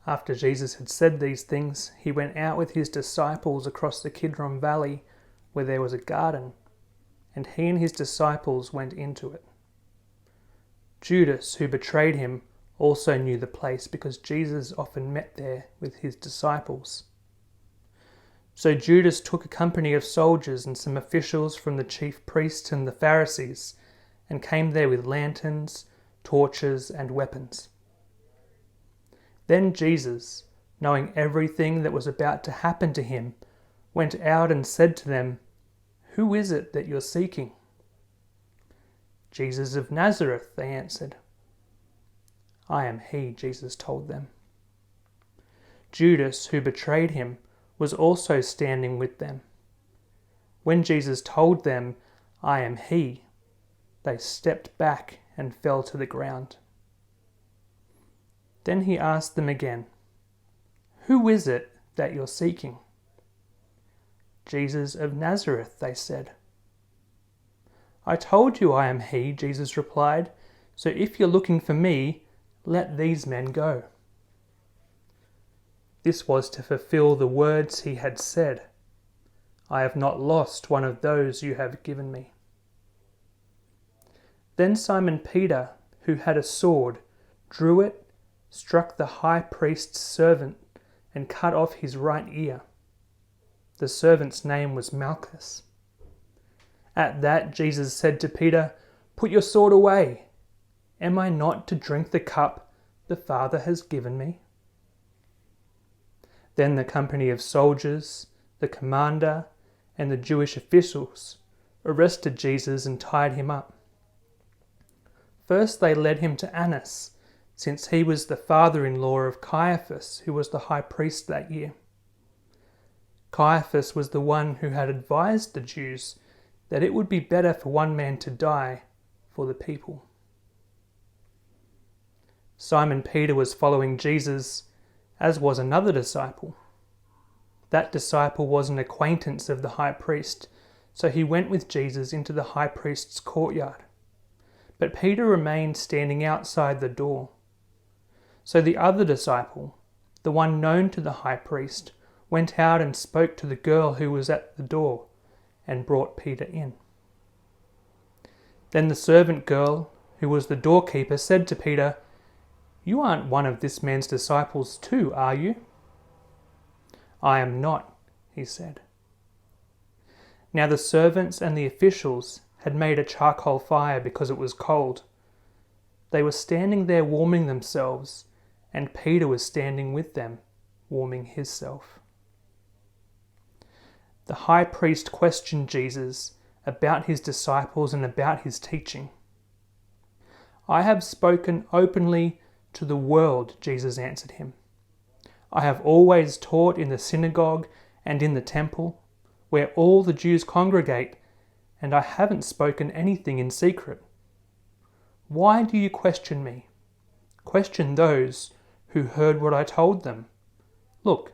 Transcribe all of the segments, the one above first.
After Jesus had said these things, he went out with his disciples across the Kidron Valley, where there was a garden, and he and his disciples went into it. Judas, who betrayed him, also knew the place because Jesus often met there with his disciples. So Judas took a company of soldiers and some officials from the chief priests and the Pharisees, and came there with lanterns, torches, and weapons. Then Jesus, knowing everything that was about to happen to him, went out and said to them, "Who is it that you're seeking?" "Jesus of Nazareth," they answered. "I am he," Jesus told them. Judas, who betrayed him, was also standing with them. When Jesus told them, "I am he," they stepped back and fell to the ground. Then he asked them again, "Who is it that you're seeking?" "Jesus of Nazareth," they said. "I told you I am he," Jesus replied, "so if you're looking for me, let these men go." This was to fulfill the words he had said, "I have not lost one of those you have given me." Then Simon Peter, who had a sword, drew it, struck the high priest's servant, and cut off his right ear. The servant's name was Malchus. At that Jesus said to Peter, "Put your sword away. Am I not to drink the cup the Father has given me?" Then the company of soldiers, the commander, and the Jewish officials arrested Jesus and tied him up. First they led him to Annas, since he was the father-in-law of Caiaphas, who was the high priest that year. Caiaphas was the one who had advised the Jews that it would be better for one man to die for the people. Simon Peter was following Jesus, as was another disciple. That disciple was an acquaintance of the high priest, so he went with Jesus into the high priest's courtyard. But Peter remained standing outside the door. So the other disciple, the one known to the high priest, went out and spoke to the girl who was at the door and brought Peter in. Then the servant girl, who was the doorkeeper, said to Peter, "You aren't one of this man's disciples too, are you?" "I am not," he said. Now the servants and the officials had made a charcoal fire because it was cold. They were standing there warming themselves, and Peter was standing with them, warming himself. The high priest questioned Jesus about his disciples and about his teaching. "I have spoken openly to the world," Jesus answered him. "I have always taught in the synagogue and in the temple, where all the Jews congregate, and I haven't spoken anything in secret. Why do you question me? Question those who heard what I told them. Look,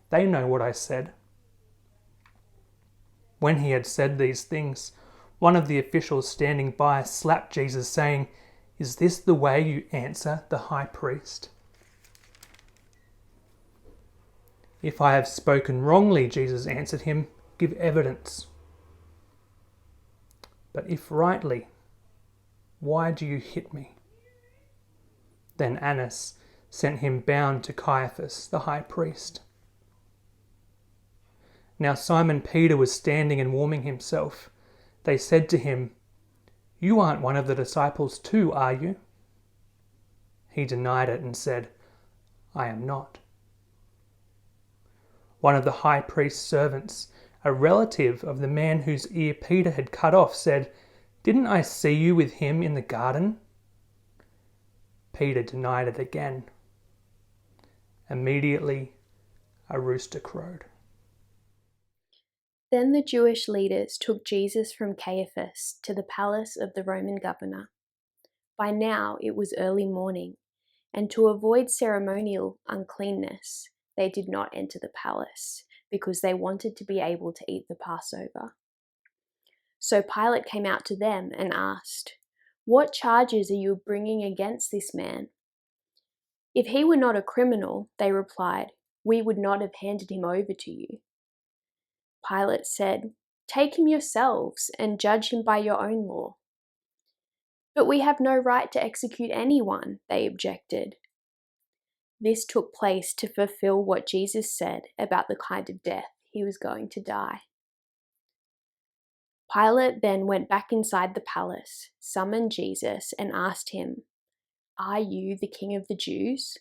they know what I said." When he had said these things, one of the officials standing by slapped Jesus, saying, "Is this the way you answer the high priest?" "If I have spoken wrongly," Jesus answered him, "give evidence. But if rightly, why do you hit me?" Then Annas sent him bound to Caiaphas, the high priest. Now Simon Peter was standing and warming himself. They said to him, "You aren't one of the disciples too, are you?" He denied it and said, "I am not." One of the high priest's servants, a relative of the man whose ear Peter had cut off, said, "Didn't I see you with him in the garden?" Peter denied it again. Immediately, a rooster crowed. Then the Jewish leaders took Jesus from Caiaphas to the palace of the Roman governor. By now it was early morning, and to avoid ceremonial uncleanness, they did not enter the palace, because they wanted to be able to eat the Passover. So Pilate came out to them and asked, "What charges are you bringing against this man?" "If he were not a criminal," they replied, "we would not have handed him over to you." Pilate said, "Take him yourselves and judge him by your own law." "But we have no right to execute anyone," they objected. This took place to fulfill what Jesus said about the kind of death he was going to die. Pilate then went back inside the palace, summoned Jesus, and asked him, "Are you the King of the Jews?"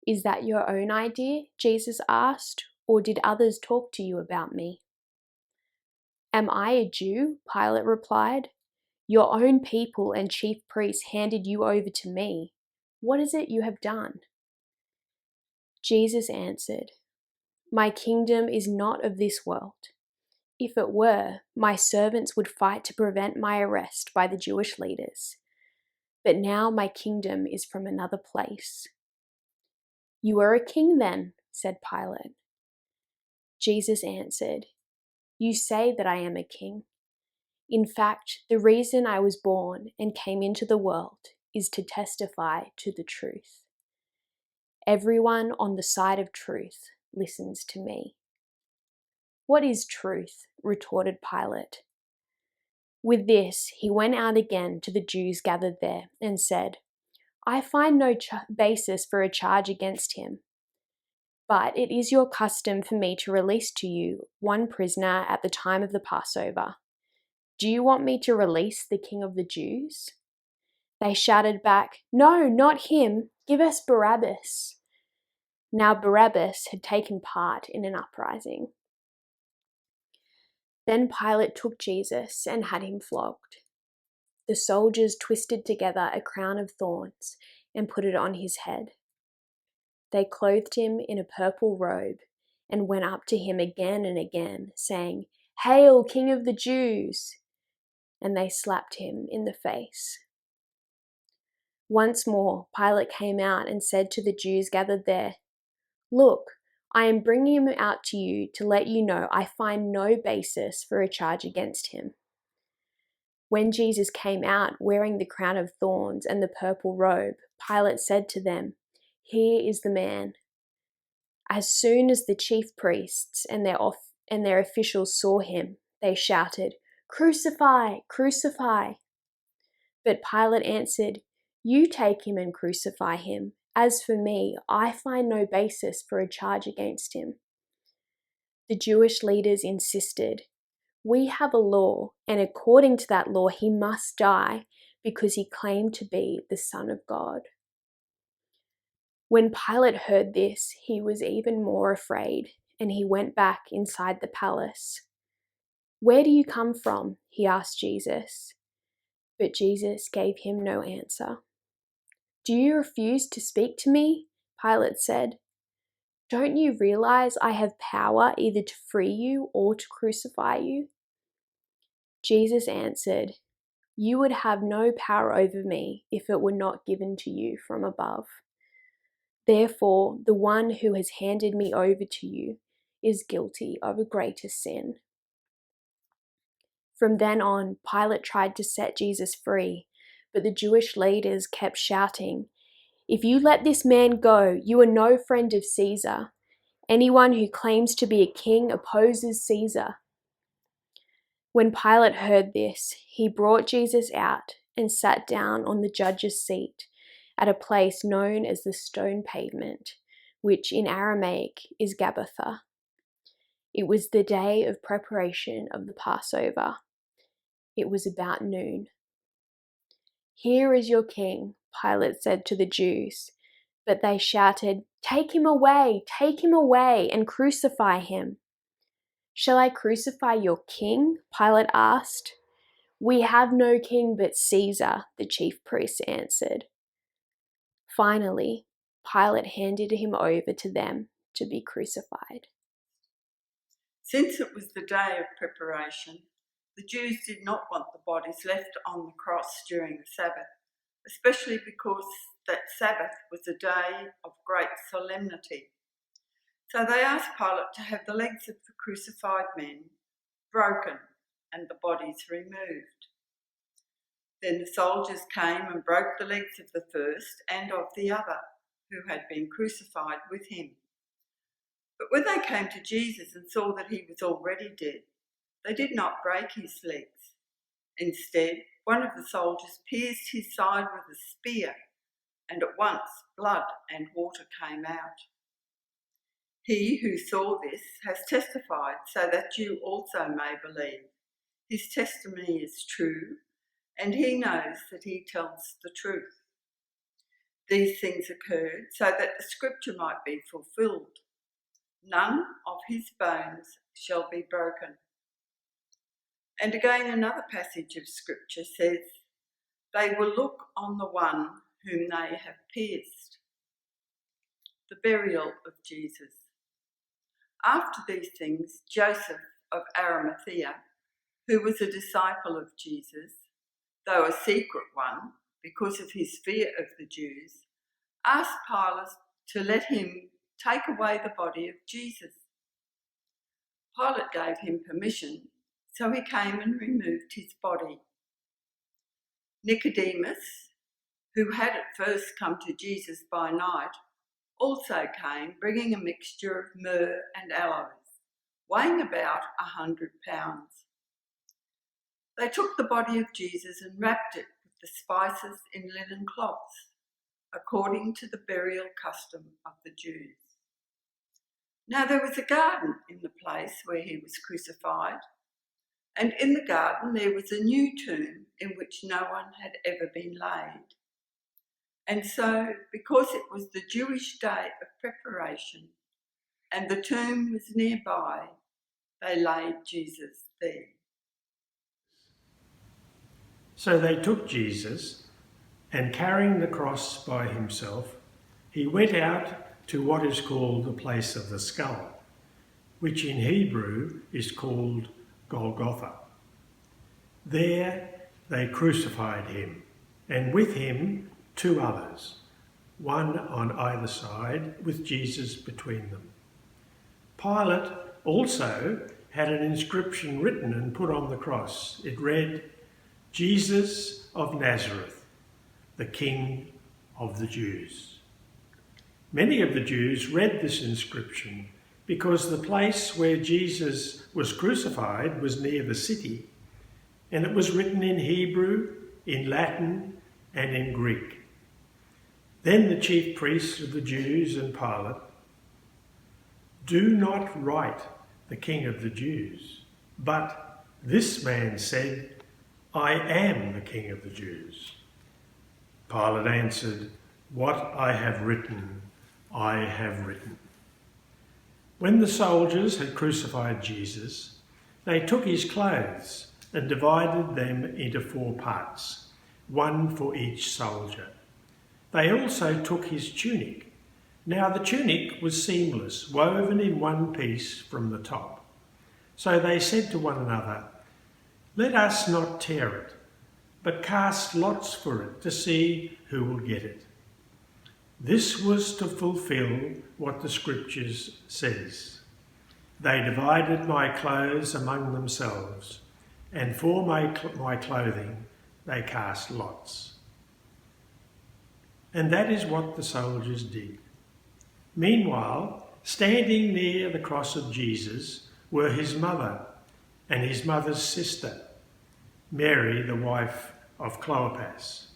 "Is that your own idea?" Jesus asked, "or did others talk to you about me?" "Am I a Jew?" Pilate replied. "Your own people and chief priests handed you over to me. What is it you have done?" Jesus answered, "My kingdom is not of this world. If it were, my servants would fight to prevent my arrest by the Jewish leaders. But now my kingdom is from another place." "You are a king then," said Pilate. Jesus answered, "You say that I am a king. In fact, the reason I was born and came into the world is to testify to the truth. Everyone on the side of truth listens to me." "What is truth?" retorted Pilate. With this, he went out again to the Jews gathered there and said, "I find no basis for a charge against him. But it is your custom for me to release to you one prisoner at the time of the Passover. Do you want me to release the King of the Jews?" They shouted back, "No, not him. Give us Barabbas." Now Barabbas had taken part in an uprising. Then Pilate took Jesus and had him flogged. The soldiers twisted together a crown of thorns and put it on his head. They clothed him in a purple robe and went up to him again and again, saying, "Hail, King of the Jews!" And they slapped him in the face. Once more, Pilate came out and said to the Jews gathered there, "Look, I am bringing him out to you to let you know I find no basis for a charge against him." When Jesus came out wearing the crown of thorns and the purple robe, Pilate said to them, "Here is the man." As soon as the chief priests and their officials saw him, they shouted, "Crucify! Crucify!" But Pilate answered, "You take him and crucify him. As for me, I find no basis for a charge against him." The Jewish leaders insisted, "We have a law, and according to that law he must die because he claimed to be the Son of God." When Pilate heard this, he was even more afraid, and he went back inside the palace. "Where do you come from?" he asked Jesus. But Jesus gave him no answer. "Do you refuse to speak to me?" Pilate said. "Don't you realize I have power either to free you or to crucify you?" Jesus answered, "You would have no power over me if it were not given to you from above. Therefore, the one who has handed me over to you is guilty of a greater sin." From then on, Pilate tried to set Jesus free, but the Jewish leaders kept shouting, "If you let this man go, you are no friend of Caesar. Anyone who claims to be a king opposes Caesar." When Pilate heard this, he brought Jesus out and sat down on the judge's seat at a place known as the Stone Pavement, which in Aramaic is Gabbatha. It was the day of preparation of the Passover. It was about noon. "Here is your king," Pilate said to the Jews, but they shouted, take him away, and crucify him." "Shall I crucify your king?" Pilate asked. "We have no king but Caesar," the chief priests answered. Finally, Pilate handed him over to them to be crucified. Since it was the day of preparation, the Jews did not want the bodies left on the cross during the Sabbath, especially because that Sabbath was a day of great solemnity. So they asked Pilate to have the legs of the crucified men broken and the bodies removed. Then the soldiers came and broke the legs of the first and of the other, who had been crucified with him. But when they came to Jesus and saw that he was already dead, they did not break his legs. Instead, one of the soldiers pierced his side with a spear, and at once blood and water came out. He who saw this has testified so that you also may believe. His testimony is true, and he knows that he tells the truth. These things occurred so that the scripture might be fulfilled. None of his bones shall be broken. And again, another passage of scripture says, they will look on the one whom they have pierced. The burial of Jesus. After these things, Joseph of Arimathea, who was a disciple of Jesus, though a secret one because of his fear of the Jews, asked Pilate to let him take away the body of Jesus. Pilate gave him permission, so he came and removed his body. Nicodemus, who had at first come to Jesus by night, also came, bringing a mixture of myrrh and aloes, weighing about 100 pounds. They took the body of Jesus and wrapped it with the spices in linen cloths, according to the burial custom of the Jews. Now there was a garden in the place where he was crucified, and in the garden there was a new tomb in which no one had ever been laid. And so, because it was the Jewish day of preparation and the tomb was nearby, they laid Jesus there. So they took Jesus, and carrying the cross by himself, he went out to what is called the place of the skull, which in Hebrew is called Golgotha. There they crucified him, and with him 2 others, one on either side, with Jesus between them. Pilate also had an inscription written and put on the cross. It read, Jesus of Nazareth, the King of the Jews. Many of the Jews read this inscription because the place where Jesus was crucified was near the city, and it was written in Hebrew, in Latin, and in Greek. Then the chief priests of the Jews and Pilate, do not write the King of the Jews, but this man said, I am the King of the Jews. Pilate answered, what I have written, I have written. When the soldiers had crucified Jesus, they took his clothes and divided them into 4 parts, one for each soldier. They also took his tunic. Now the tunic was seamless, woven in one piece from the top. So they said to one another, let us not tear it, but cast lots for it to see who will get it. This was to fulfill what the scriptures says. They divided my clothes among themselves, and for my clothing they cast lots. And that is what the soldiers did. Meanwhile, standing near the cross of Jesus were his mother and his mother's sister, Mary, the wife of Clopas,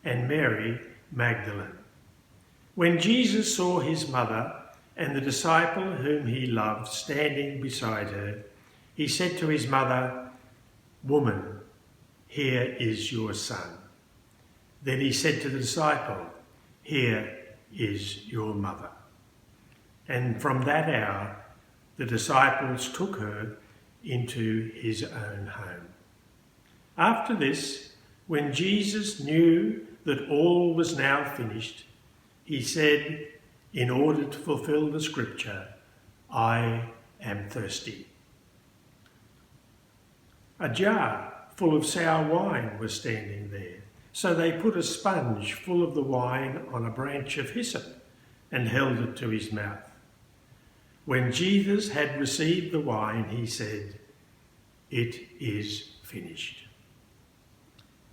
and Mary Magdalene. When Jesus saw his mother and the disciple whom he loved standing beside her, he said to his mother, woman, here is your son. Then he said to the disciple, here is your mother. And from that hour, the disciples took her into his own home. After this, when Jesus knew that all was now finished, he said, in order to fulfill the scripture, I am thirsty. A jar full of sour wine was standing there. So they put a sponge full of the wine on a branch of hyssop and held it to his mouth. When Jesus had received the wine, he said, it is finished.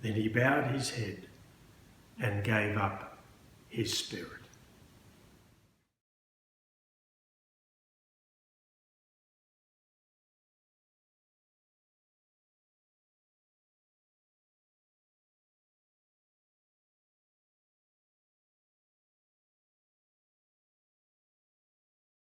Then he bowed his head and gave up his spirit.